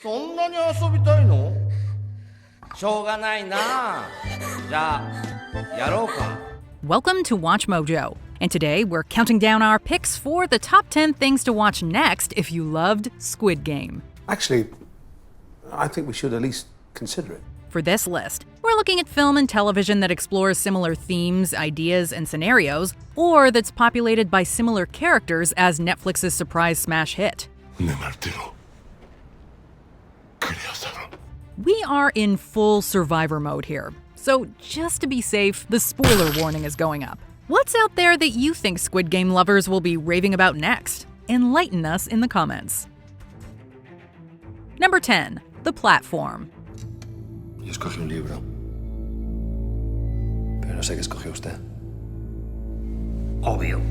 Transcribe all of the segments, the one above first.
そんなに遊びたいの？しょうがないな。じゃあ、やろうか。Welcome to WatchMojo, and today we're counting down our picks for the top 10 things to watch next if you loved Squid Game. Actually, I think we should at least consider it. For this list, we're looking at film and television that explores similar themes, ideas, and scenarios, or that's populated by similar characters as Netflix's surprise smash hit. We are in full survivor mode here, so just to be safe, the spoiler warning is going up. What's out there that you think Squid Game lovers will be raving about next? Enlighten us in the comments. Number 10. The Platform. Yo escogí un libro, pero no sé qué escogió usted. Obvio.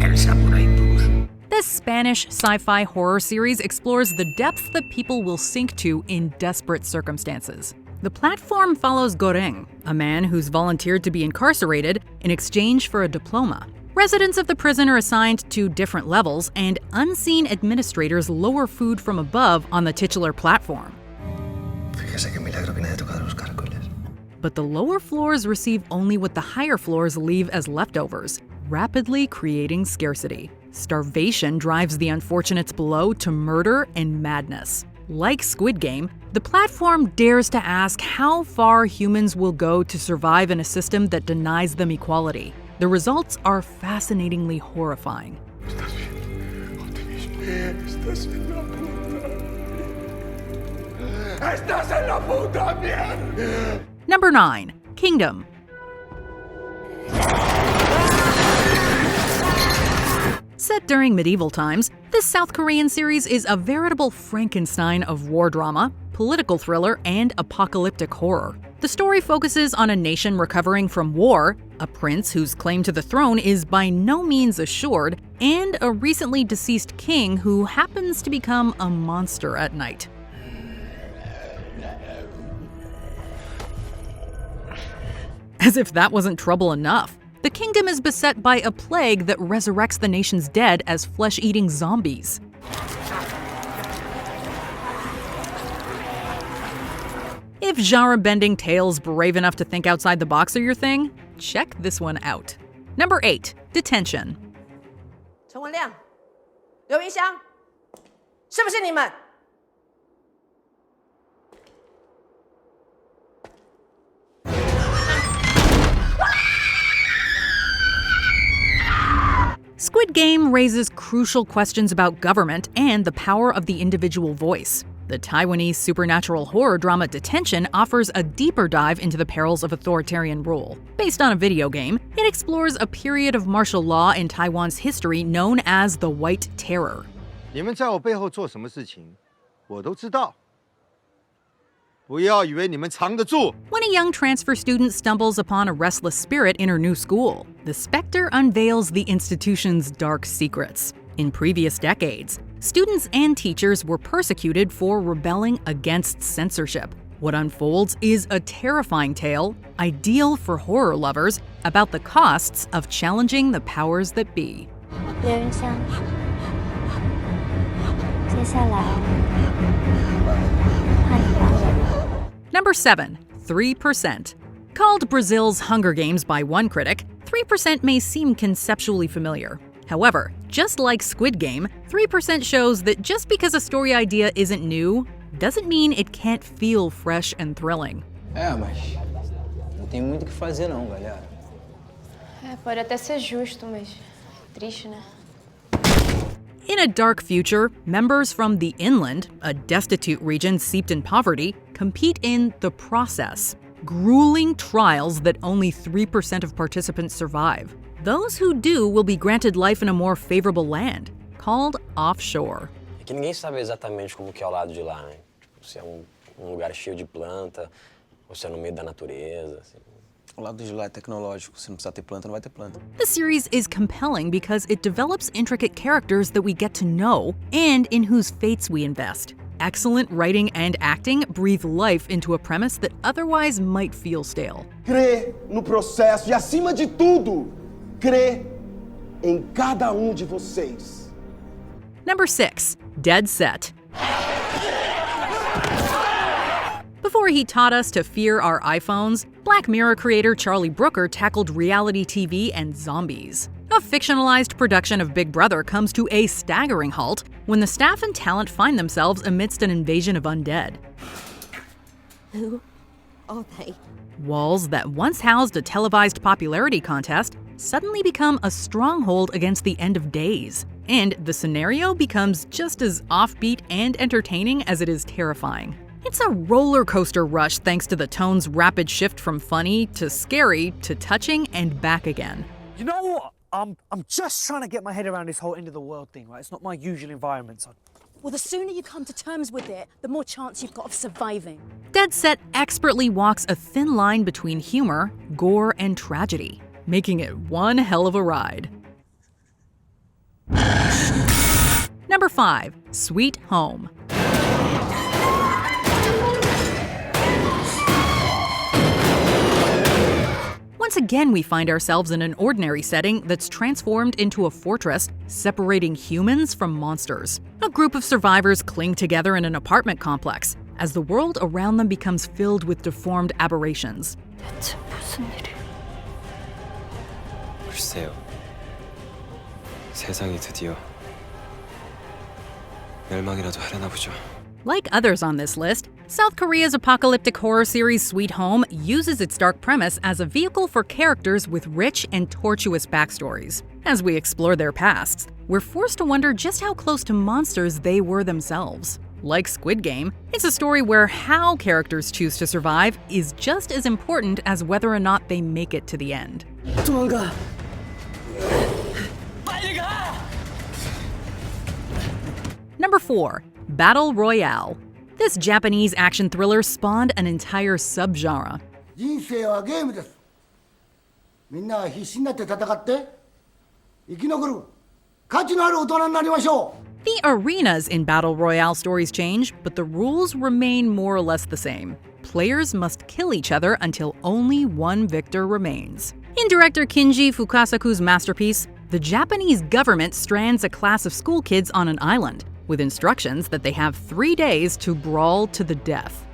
El Samurai Blues. This Spanish sci-fi horror series explores the depths that people will sink to in desperate circumstances. The Platform follows Goreng, a man who's volunteered to be incarcerated in exchange for a diploma. Residents of the prison are assigned to different levels, and unseen administrators lower food from above on the titular platform. Fíjese qué milagro que nadie ha tocado los caracoles. But the lower floors receive only what the higher floors leave as leftovers, rapidly creating scarcity. Starvation drives the unfortunates below to murder and madness. Like Squid Game, the Platform dares to ask how far humans will go to survive in a system that denies them equality. The results are fascinatingly horrifying. Number 9. Kingdom. Set during medieval times, this South Korean series is a veritable Frankenstein of war drama, political thriller, and apocalyptic horror. The story focuses on a nation recovering from war, a prince whose claim to the throne is by no means assured, and a recently deceased king who happens to become a monster at night. As if that wasn't trouble enough, the kingdom is beset by a plague that resurrects the nation's dead as flesh-eating zombies. If genre-bending tales brave enough to think outside the box are your thing, check this one out. Number 8. Detention. 陈文亮、刘云香，是不是你们？ Squid Game raises crucial questions about government and the power of the individual voice. The Taiwanese supernatural horror drama Detention offers a deeper dive into the perils of authoritarian rule. Based on a video game, it explores a period of martial law in Taiwan's history known as the White Terror. 你们在我背后做什么事情，我都知道。不要以为你们藏得住。 When a young transfer student stumbles upon a restless spirit in her new school, the Spectre unveils the institution's dark secrets. In previous decades, students and teachers were persecuted for rebelling against censorship. What unfolds is a terrifying tale, ideal for horror lovers, about the costs of challenging the powers that be. 刘云香，接下来换你帮我。 Number 7. 3%. Called Brazil's Hunger Games by one critic, 3% may seem conceptually familiar. However, just like Squid Game, 3% shows that just because a story idea isn't new, doesn't mean it can't feel fresh and thrilling. Mas não tem muito o que fazer não, galera. Pode até ser justo, mas triste, né? In a dark future, members from the inland, a destitute region steeped in poverty, compete in The Process, grueling trials that only 3% of participants survive. Those who do will be granted life in a more favorable land, called offshore. É que ninguém sabe exatamente como que é o lado de lá, né? Tipo, se é lugar cheio de planta, ou se é no meio da natureza, assim. O lado de lá é tecnológico, se não precisar ter planta, não vai ter planta. The series is compelling because it develops intricate characters that we get to know and in whose fates we invest. Excellent writing and acting breathe life into a premise that otherwise might feel stale. Crê no processo e, acima de tudo, crê em cada de vocês. Number 6. Dead Set. Before he taught us to fear our iPhones, Black Mirror creator Charlie Brooker tackled reality TV and zombies. A fictionalized production of Big Brother comes to a staggering halt when the staff and talent find themselves amidst an invasion of undead. Who are they? Walls that once housed a televised popularity contest suddenly become a stronghold against the end of days, and the scenario becomes just as offbeat and entertaining as it is terrifying. It's a roller coaster rush thanks to the tone's rapid shift from funny to scary to touching and back again. You know what? I'm just trying to get my head around this whole end of the world thing, right? It's not my usual environment, so... Well, the sooner you come to terms with it, the more chance you've got of surviving. Dead Set expertly walks a thin line between humor, gore, and tragedy, making it one hell of a ride. Number 5. Sweet Home. Once again, we find ourselves in an ordinary setting that's transformed into a fortress, separating humans from monsters. A group of survivors cling together in an apartment complex, as the world around them becomes filled with deformed aberrations. 글쎄요. 세상이 드디어 멸망이라도 하려나 보죠. Like others on this list, South Korea's apocalyptic horror series Sweet Home uses its dark premise as a vehicle for characters with rich and tortuous backstories. As we explore their pasts, we're forced to wonder just how close to monsters they were themselves. Like Squid Game, it's a story where how characters choose to survive is just as important as whether or not they make it to the end. 도망가. Number 4. Battle Royale. This Japanese action thriller spawned an entire subgenre. 人生はゲームです。みんなは必死になって戦って生き残る価値のある大人になりましょう。 The arenas in Battle Royale stories change, but the rules remain more or less the same. Players must kill each other until only one victor remains. In director Kinji Fukasaku's masterpiece, the Japanese government strands a class of school kids on an island, with instructions that they have 3 days to brawl to the death.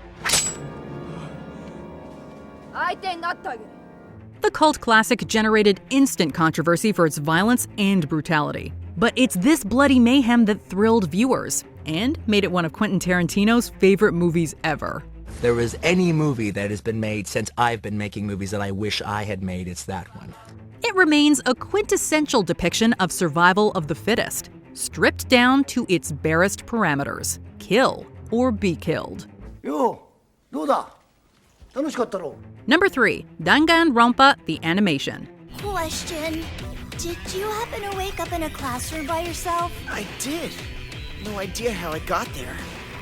The cult classic generated instant controversy for its violence and brutality. But it's this bloody mayhem that thrilled viewers, and made it one of Quentin Tarantino's favorite movies ever. If there was any movie that has been made since I've been making movies that I wish I had made, it's that one. It remains a quintessential depiction of survival of the fittest, stripped down to its barest parameters: kill or be killed. Yo, どうだ? 楽しかったろ? Number 3. Danganronpa, the animation. Question. Did you happen to wake up in a classroom by yourself? I did. No idea how I got there.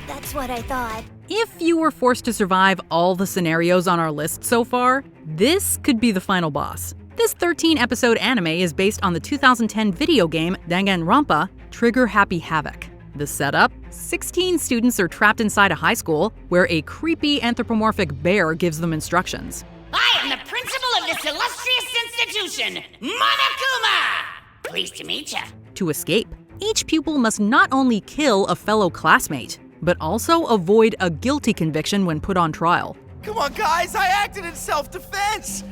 That's what I thought. If you were forced to survive all the scenarios on our list so far, this could be the final boss. This 13-episode anime is based on the 2010 video game Danganronpa Trigger Happy Havoc. The setup: 16 students are trapped inside a high school where a creepy anthropomorphic bear gives them instructions. I am the principal of this illustrious institution, Monokuma! Pleased to meet ya. To escape, each pupil must not only kill a fellow classmate, but also avoid a guilty conviction when put on trial. Come on, guys, I acted in self-defense.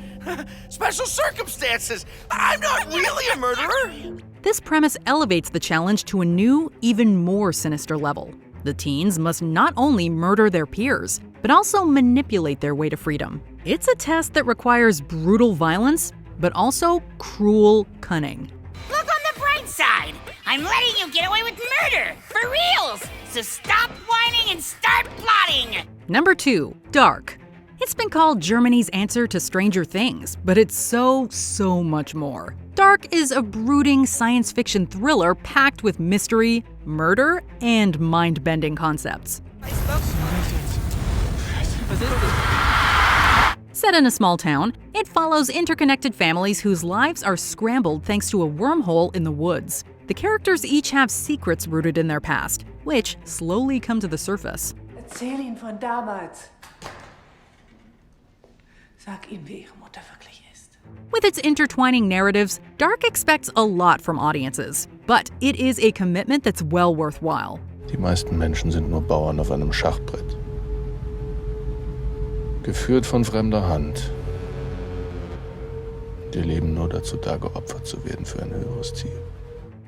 Special circumstances. I'm not really a murderer. This premise elevates the challenge to a new, even more sinister level. The teens must not only murder their peers, but also manipulate their way to freedom. It's a test that requires brutal violence, but also cruel cunning. Look on the bright side. I'm letting you get away with murder, for reals. So stop whining and start plotting. Number 2. Dark. It's been called Germany's answer to Stranger Things, but it's so much more. Dark is a brooding science fiction thriller packed with mystery, murder, and mind-bending concepts. Set in a small town, it follows interconnected families whose lives are scrambled thanks to a wormhole in the woods. The characters each have secrets rooted in their past, which slowly come to the surface. Erzähl von damals. Sag ihm, wie ihre Mutter wirklich ist. With its intertwining narratives, Dark expects a lot from audiences. but it is a commitment that's well worthwhile. Die meisten Menschen sind nur Bauern auf einem Schachbrett. Geführt von fremder Hand. Die leben nur dazu da, geopfert zu werden für ein höheres Ziel.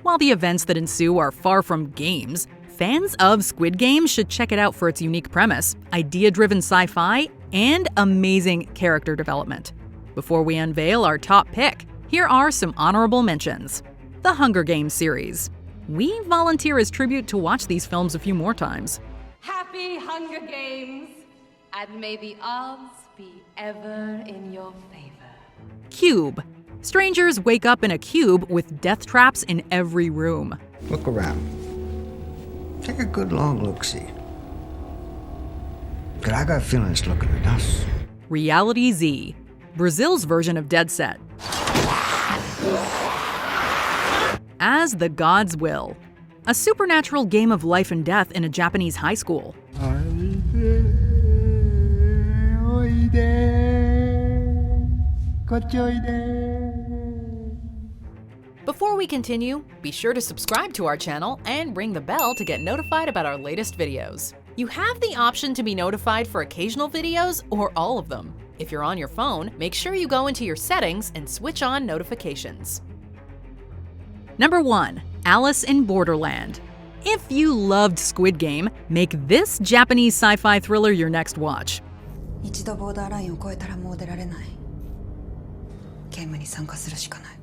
While the events that ensue are far from games, fans of Squid Game should check it out for its unique premise, idea-driven sci-fi, and amazing character development. Before we unveil our top pick, here are some honorable mentions. The Hunger Games series. We volunteer as tribute to watch these films a few more times. Happy Hunger Games, and may the odds be ever in your favor. Cube. Strangers wake up in a cube with death traps in every room. Look around. Take a good long look-see. But I got a feeling it's looking at us. Reality Z. Brazil's version of Dead Set. As the Gods Will. A supernatural game of life and death in a Japanese high school. Before we continue, be sure to subscribe to our channel and ring the bell to get notified about our latest videos. You have the option to be notified for occasional videos or all of them. If you're on your phone, make sure you go into your settings and switch on notifications. Number 1. Alice in Borderland. If you loved Squid Game, make this Japanese sci-fi thriller your next watch. 一度ボーダーラインを越えたらもう出られない。ゲームに参加するしかない。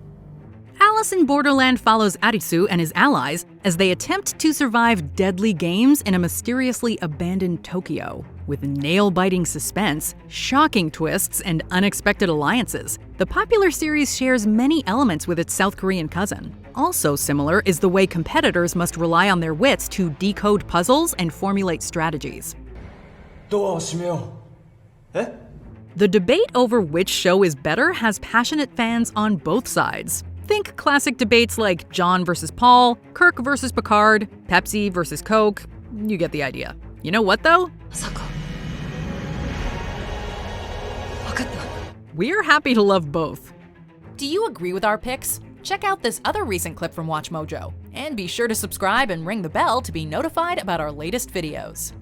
Alice in Borderland follows Arisu and his allies as they attempt to survive deadly games in a mysteriously abandoned Tokyo. With nail-biting suspense, shocking twists, and unexpected alliances, the popular series shares many elements with its South Korean cousin. Also similar is the way competitors must rely on their wits to decode puzzles and formulate strategies. The debate over which show is better has passionate fans on both sides. Think classic debates like John versus Paul, Kirk versus Picard, Pepsi versus Coke. You get the idea. You know what, though? We're happy to love both. Do you agree with our picks? Check out this other recent clip from WatchMojo. And be sure to subscribe and ring the bell to be notified about our latest videos.